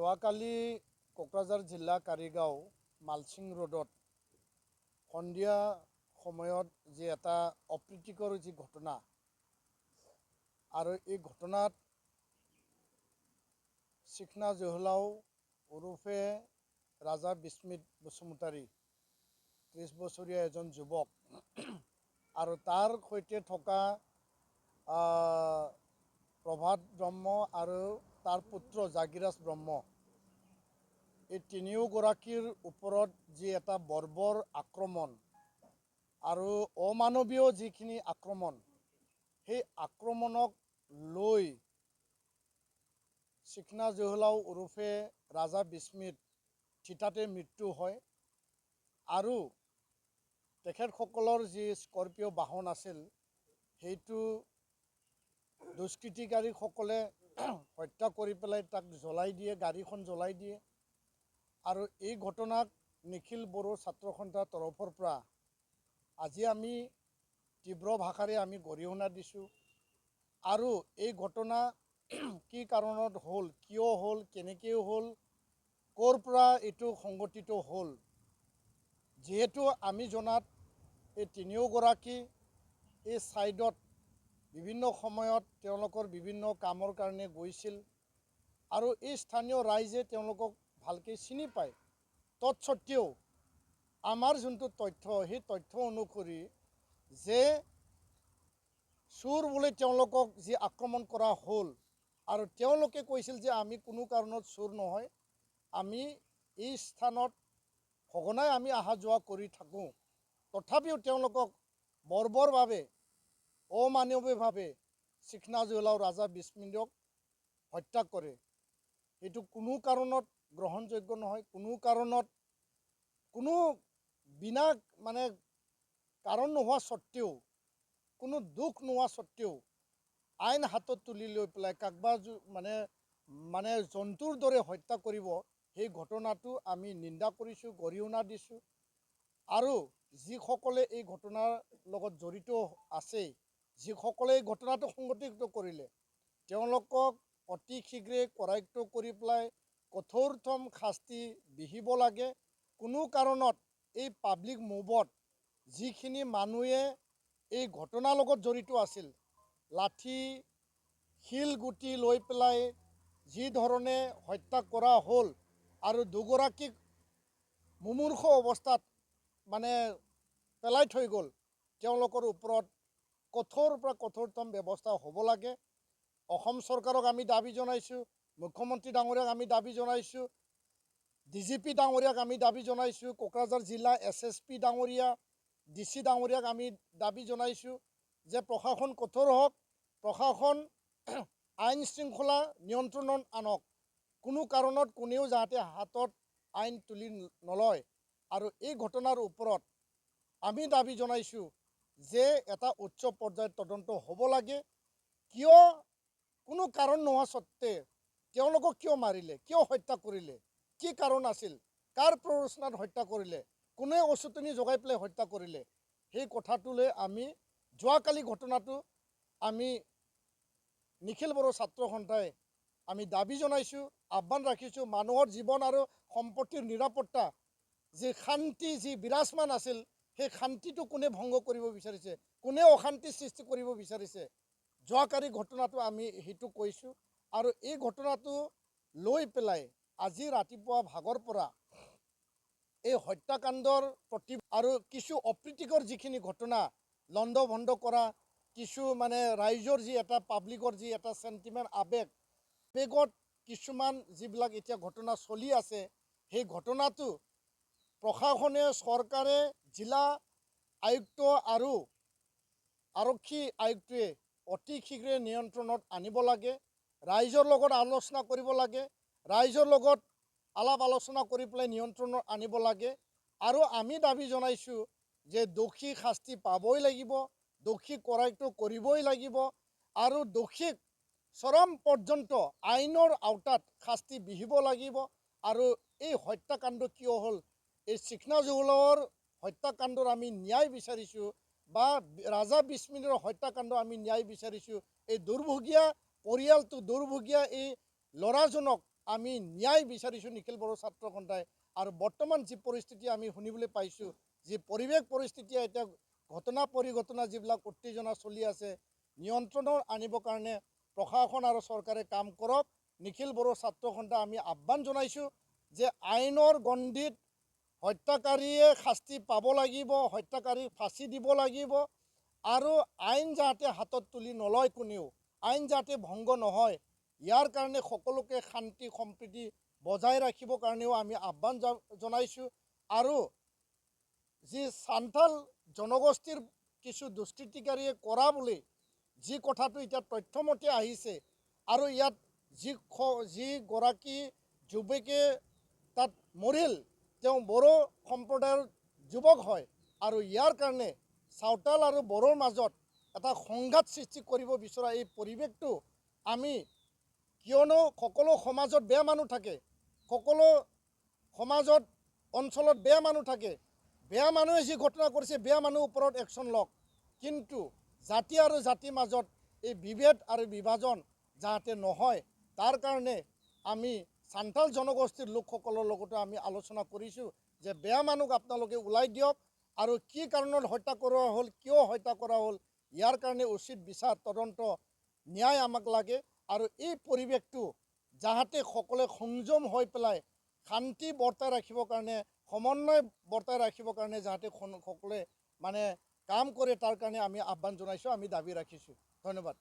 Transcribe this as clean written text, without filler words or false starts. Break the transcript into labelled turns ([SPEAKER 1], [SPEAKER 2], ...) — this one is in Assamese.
[SPEAKER 1] যোৱাকালি কোকৰাঝাৰ জিলা কাৰিগাঁও মালচিং ৰোডত সন্ধিয়া সময়ত যি এটা অপ্ৰীতিকৰ যি ঘটনা আৰু এই ঘটনাত চিকনা জহলাও ওৰফে ৰাজা বিস্মিত বসুমতাৰী 30 বছৰীয়া এজন যুৱক আৰু তাৰ সৈতে থকা প্ৰভাত ব্ৰহ্ম আৰু তাৰ পুত্ৰ জাগিৰাজ ব্ৰহ্ম এই তিনিওগৰাকীৰ ওপৰত যি এটা বৰ্বৰ আক্ৰমণ আৰু অমানৱীয় যিখিনি আক্ৰমণ সেই আক্ৰমণক লৈ চিকনা জহলাও ওৰফে ৰাজা বিস্মিত থিতাতে মৃত্যু হয় আৰু তেখেতসকলৰ যি স্কৰপিঅ' বাহন আছিল সেইটো দুষ্কৃতিকাৰীসকলে হত্যা কৰি পেলাই তাক জ্বলাই দিয়ে, গাড়ীখন জ্বলাই দিয়ে আৰু এই ঘটনাক নিখিল বড়ো ছাত্ৰ সন্থাৰ তৰফৰ পৰা আজি আমি তীব্ৰ ভাষাৰে আমি গৰিহণা দিছোঁ আৰু এই ঘটনা কি কাৰণত হ'ল, কিয় হ'ল, কেনেকৈ হ'ল, ক'ৰ পৰা এইটো সংগঠিত হ'ল। যিহেতু আমি জনাত এই তিনিওগৰাকী এই ছাইডত বিভিন্ন সময়ত তেওঁলোকৰ বিভিন্ন কামৰ কাৰণে গৈছিল আৰু এই স্থানীয় ৰাইজে তেওঁলোকক ভালকৈ চিনি পায়। তৎসত্ত্বেও আমাৰ যোনটো তথ্য সেই তথ্য অনুসৰি যে চোৰ বুলি তেওঁলোকক যি আক্ৰমণ কৰা হ'ল আৰু তেওঁলোকে কৈছিল যে আমি কোনো কাৰণত চোৰ নহয়, আমি এই স্থানত সঘনাই আমি অহা যোৱা কৰি থাকোঁ, তথাপিও তেওঁলোকক বৰ্বৰভাৱে অমানৱীয়ভাৱে চিকনা জহলাও ৰাজা বিস্মিতক হত্যা কৰে। এইটো কোনো কাৰণত গ্ৰহণযোগ্য নহয়, কোনো কাৰণত কোনো বিনা কাৰণ নোহোৱা স্বত্তেও, কোনো দুখ নোহোৱা স্বত্তেও আইন হাতত তুলি লৈ পেলাই কাকবা জন্তুৰ দৰে হত্যা কৰিব, সেই ঘটনাটো আমি নিন্দা কৰিছোঁ, গৰিহণা দিছোঁ আৰু যিসকলে এই ঘটনাৰ লগত জড়িত আছে, যিসকলে এই ঘটনাটো সংঘটিত কৰিলে তেওঁলোকক অতি শীঘ্ৰে কৰায়ত্ব কৰি পেলাই কঠোৰতম শাস্তি বিহিব লাগে। কোনো কাৰণত এই পাব্লিক মুভত যিখিনি মানুহে এই ঘটনাৰ লগত জড়িত আছিল, লাঠি শিলগুটি লৈ পেলাই যি ধৰণে হত্যা কৰা হ'ল আৰু দুগৰাকীক মুমূৰ্ষু অৱস্থাত পেলাই থৈ গ'ল, তেওঁলোকৰ ওপৰত কঠোৰৰ পৰা কঠোৰতম ব্যৱস্থা হ'ব লাগে। অসম চৰকাৰক আমি দাবী জনাইছোঁ, মুখ্যমন্ত্ৰী ডাঙৰীয়াক আমি দাবী জনাইছোঁ, DGP ডাঙৰীয়াক আমি দাবী জনাইছোঁ, কোকৰাঝাৰ জিলা SSP ডাঙৰীয়া, DC ডাঙৰীয়াক আমি দাবী জনাইছোঁ যে প্ৰশাসন কঠোৰ হওক, প্ৰশাসন আইন শৃংখলা নিয়ন্ত্ৰণত আনক, কোনো কাৰণত কোনেও যাতে হাতত আইন তুলি নলয় আৰু এই ঘটনাৰ ওপৰত আমি দাবী জনাইছোঁ যে এটা উচ্চ পৰ্যায়ৰ তদন্ত হ'ব লাগে। কিয় কোনো কাৰণ নোহোৱা স্বত্তে তেওঁলোকক কিয় মাৰিলে, কিয় হত্যা কৰিলে, কি কাৰণ আছিল, কাৰ প্ৰৰোচনাত হত্যা কৰিলে, কোনে অচুতনি জগাই পেলাই হত্যা কৰিলে, সেই কথাটোলৈ আমি যোৱাকালি ঘটনাটো আমি নিখিল বড়ো ছাত্ৰ সন্থাই আমি দাবী জনাইছোঁ, আহ্বান ৰাখিছোঁ। মানুহৰ জীৱন আৰু সম্পত্তিৰ নিৰাপত্তা যি শান্তি যি বিৰাজমান আছিল, সেই শান্তিটো কোনে ভংগ কৰিব বিচাৰিছে, কোনে অশান্তি সৃষ্টি কৰিব বিচাৰিছে, যোৱাকালি ঘটনাটো আমি সেইটো কৈছোঁ আৰু এই ঘটনাটো লৈ পেলাই আজি ৰাতিপুৱা ভাগৰ পৰা এই হত্যাকাণ্ডৰ প্ৰতি আৰু কিছু অপ্ৰীতিকৰ যিখিনি ঘটনা লণ্ড ভণ্ড কৰা, কিছু ৰাইজৰ যি এটা পাব্লিকৰ যি এটা চেণ্টিমেণ্ট আৱেগত কিছুমান যিবিলাক এতিয়া ঘটনা চলি আছে, সেই ঘটনাটো প্ৰশাসনে, চৰকাৰে, জিলা আয়ুক্ত আৰু আৰক্ষী আয়ুক্তই অতি শীঘ্ৰে নিয়ন্ত্ৰণত আনিব লাগে। ৰাইজৰ লগত আলোচনা কৰিব লাগে, ৰাইজৰ লগত আলাপ আলোচনা কৰি পেলাই নিয়ন্ত্ৰণত আনিব লাগে আৰু আমি দাবী জনাইছোঁ যে দোষী শাস্তি পাবই লাগিব, দোষীক কৰায়ত্ব কৰিবই লাগিব আৰু দোষীক চৰম পৰ্যন্ত আইনৰ আওতাত শাস্তি বিহিব লাগিব। আৰু এই হত্যাকাণ্ড কিয় হ'ল, এই চিকনা জহলাওৰ হত্যাকাণ্ডৰ আমি ন্যায় বিচাৰিছোঁ বা ৰাজা বিস্মিতৰ হত্যাকাণ্ড আমি ন্যায় বিচাৰিছোঁ। এই দুৰ্ভগীয়া পৰিয়ালটো, দুৰ্ভগীয়া এই ল'ৰাজনক আমি ন্যায় বিচাৰিছোঁ নিখিল বড়ো ছাত্ৰ সন্থাই। আৰু বৰ্তমান যি পৰিস্থিতি আমি শুনিবলৈ পাইছোঁ, যি পৰিৱেশ পৰিস্থিতি এতিয়া ঘটনা পৰিঘটনা যিবিলাক উত্তেজনা চলি আছে, নিয়ন্ত্ৰণৰ আনিবৰ কাৰণে প্ৰশাসন আৰু চৰকাৰে কাম কৰক। নিখিল বড়ো ছাত্ৰ সন্থা আমি আহ্বান জনাইছোঁ যে আইনৰ গণ্ডিত হত্যাকাৰীয়ে শাস্তি পাব লাগিব, হত্যাকাৰীক ফাঁচি দিব লাগিব, আৰু আইন যাতে হাতত তুলি নলয় কোনেও, আইন যাতে ভংগ নহয়, ইয়াৰ কাৰণে সকলোকে শান্তি সম্প্ৰীতি বজাই ৰাখিবৰ কাৰণেও আমি আহ্বান জনাইছোঁ। আৰু যি সান্থাল জনগোষ্ঠীৰ কিছু দুষ্কৃতিকাৰীয়ে কৰা বুলি যি কথাটো এতিয়া তথ্যমতে আহিছে, আৰু ইয়াত যিগৰাকী যুৱকে তাত মৰিল তেওঁ বড়ো সম্প্ৰদায়ৰ যুৱক হয়, আৰু ইয়াৰ কাৰণে চাওতাল আৰু বড়োৰ মাজত এটা সংঘাত সৃষ্টি কৰিব বিচৰা এই পৰিৱেশটো আমি, কিয়নো সকলো সমাজত বেয়া মানুহ থাকে, সকলো সমাজত অঞ্চলত বেয়া মানুহ থাকে, বেয়া মানুহে যি ঘটনা কৰিছে বেয়া মানুহৰ ওপৰত একশ্যন লওক, কিন্তু জাতি আৰু জাতিৰ মাজত এই বিভেদ আৰু বিভাজন যাতে নহয় তাৰ কাৰণে আমি সান্থাল জনগোষ্ঠীৰ লোকসকলৰ লগতো আমি আলোচনা কৰিছোঁ যে বেয়া মানুহক আপোনালোকে ওলাই দিয়ক, আৰু কি কাৰণত হত্যা কৰা হ'ল, কিয় হত্যা কৰা হ'ল, ইয়াৰ কাৰণে উচিত বিচাৰ তদন্ত ন্যায় আমাক লাগে। আৰু এই পৰিৱেশটো যাতে সকলোৱে সংযম হৈ পেলাই শান্তি বৰ্তাই ৰাখিবৰ কাৰণে, সমন্বয় বৰ্তাই ৰাখিবৰ কাৰণে যাতে সকলোৱে মানে কাম কৰে তাৰ কাৰণে আমি আহ্বান জনাইছোঁ, আমি দাবী ৰাখিছোঁ। ধন্যবাদ।